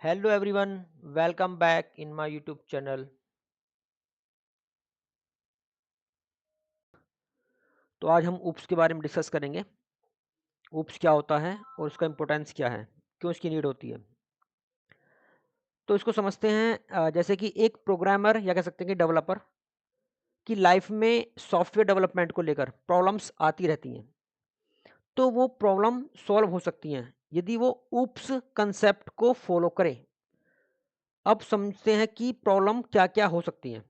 Hello everyone, welcome back in my YouTube channel। तो आज हम ऊप्स के बारे में डिस्कस करेंगे। ऊप्स क्या होता है और उसका इम्पोर्टेंस क्या है, क्यों इसकी नीड होती है। तो इसको समझते हैं जैसे कि एक प्रोग्रामर या कह सकते हैं कि डेवलपर की लाइफ में सॉफ्टवेयर डेवलपमेंट को लेकर प्रॉब्लम्स आती रहती हैं। तो वो प्रॉब्लम सॉल्व हो सकती हैं यदि वो ऊप्स कंसेप्ट को फॉलो करे। अब समझते हैं कि प्रॉब्लम क्या क्या हो सकती हैं।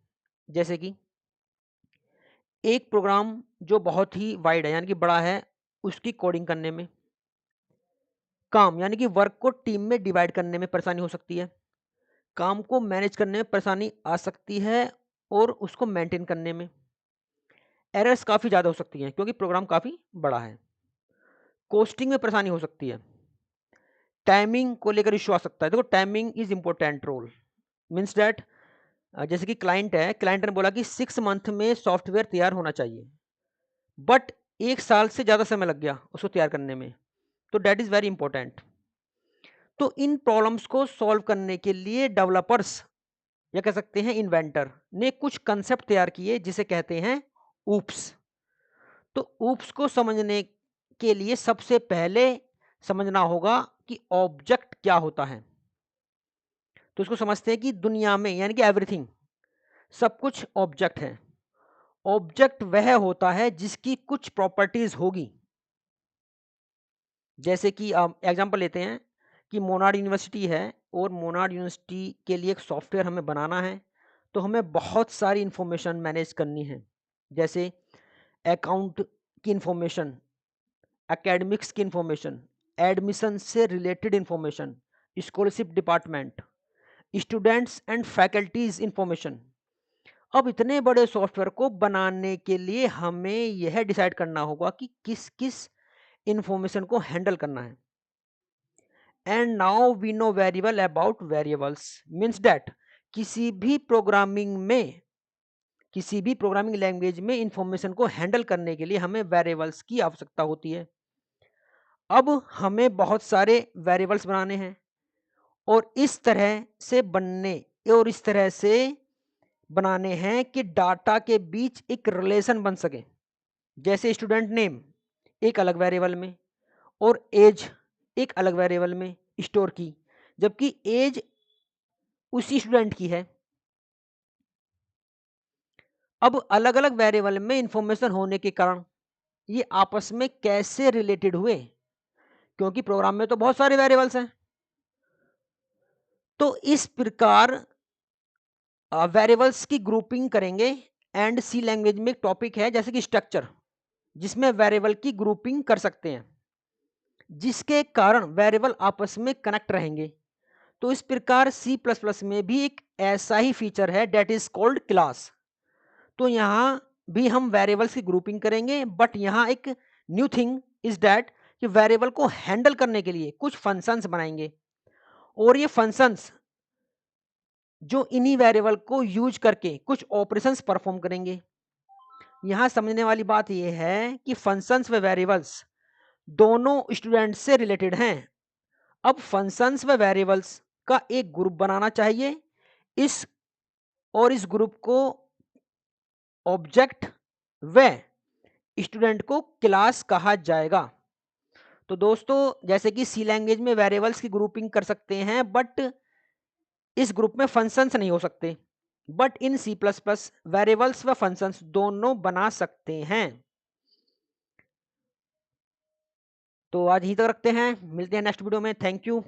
जैसे कि एक प्रोग्राम जो बहुत ही वाइड है यानी कि बड़ा है, उसकी कोडिंग करने में, काम यानी कि वर्क को टीम में डिवाइड करने में परेशानी हो सकती है, काम को मैनेज करने में परेशानी आ सकती है और उसको मेंटेन करने में एरर्स काफ़ी ज़्यादा हो सकती हैं क्योंकि प्रोग्राम काफ़ी बड़ा है। कोस्टिंग में परेशानी हो सकती है, टाइमिंग को लेकर इशू आ सकता है। देखो, timing is important role, means that जैसे कि क्लाइंट ने बोला कि 6 मंथ में सॉफ्टवेयर तैयार होना चाहिए, बट 1 साल से ज़्यादा समय लग गया उसको तैयार करने में। तो डैट इज़ वेरी इंपॉर्टेंट। तो इन प्रॉब्लम्स को सॉल्व करने के लिए डेवलपर्स या कह सकते हैं इन्वेंटर ने कुछ कंसेप्ट तैयार किए जिसे कहते हैं ऊप्स। तो ऊप्स को समझने के लिए सबसे पहले समझना होगा कि ऑब्जेक्ट क्या होता है। तो इसको समझते हैं कि दुनिया में यानी कि एवरीथिंग, सब कुछ ऑब्जेक्ट है। ऑब्जेक्ट वह होता है जिसकी कुछ प्रॉपर्टीज होगी। जैसे कि एग्जांपल लेते हैं कि मोनाड यूनिवर्सिटी है और मोनाड यूनिवर्सिटी के लिए एक सॉफ्टवेयर हमें बनाना है। तो हमें बहुत सारी इंफॉर्मेशन मैनेज करनी है, जैसे अकाउंट की इंफॉर्मेशन, एकेडमिक्स की इंफॉर्मेशन, एडमिशन से related information, scholarship department, students and faculties information. अब इतने बड़े सॉफ्टवेयर को बनाने के लिए हमें यह डिसाइड करना होगा कि किस किस इंफॉर्मेशन को हैंडल करना है। And now we know very well about variables, means that किसी भी प्रोग्रामिंग में, किसी भी प्रोग्रामिंग लैंग्वेज में इंफॉर्मेशन को हैंडल करने के लिए हमें वेरिएबल्स की आवश्यकता होती है। अब हमें बहुत सारे वेरिएबल्स बनाने हैं और इस तरह से बनने और इस तरह से बनाने हैं कि डाटा के बीच एक रिलेशन बन सके। जैसे स्टूडेंट नेम एक अलग वेरिएबल में और एज एक अलग वेरिएबल में स्टोर की, जबकि एज उसी स्टूडेंट की है। अब अलग अलग वेरिएबल में इंफॉर्मेशन होने के कारण ये आपस में कैसे रिलेटेड हुए, क्योंकि प्रोग्राम में तो बहुत सारे वेरिएबल्स हैं। तो इस प्रकार वेरिएबल्स की ग्रुपिंग करेंगे। एंड सी लैंग्वेज में एक टॉपिक है जैसे कि स्ट्रक्चर, जिसमें वेरिएबल की ग्रुपिंग कर सकते हैं जिसके कारण वेरिएबल आपस में कनेक्ट रहेंगे। तो इस प्रकार सी प्लस प्लस में भी एक ऐसा ही फीचर है डेट इज कॉल्ड क्लास। तो यहाँ भी हम वेरिएबल्स की ग्रुपिंग करेंगे, बट यहाँ एक न्यू थिंग इज दैट कि वेरिएबल को हैंडल करने के लिए कुछ फंक्शंस बनाएंगे और ये फंक्शंस जो इन्हीं वेरिएबल को यूज करके कुछ ऑपरेशंस परफॉर्म करेंगे। यहाँ समझने वाली बात यह है कि फंक्शंस व वेरिएबल्स दोनों स्टूडेंट से रिलेटेड हैं। अब फंक्शंस व वेरिएबल्स का एक ग्रुप बनाना चाहिए, इस और इस ग्रुप को ऑब्जेक्ट व स्टूडेंट को क्लास कहा जाएगा। तो दोस्तों, जैसे कि सी लैंग्वेज में वेरिएबल्स की ग्रुपिंग कर सकते हैं, बट इस ग्रुप में फंक्शंस नहीं हो सकते। But in C plus plus variables व फंक्शंस दोनों बना सकते हैं। तो आज यहीं तक रखते हैं, मिलते हैं नेक्स्ट वीडियो में। Thank you.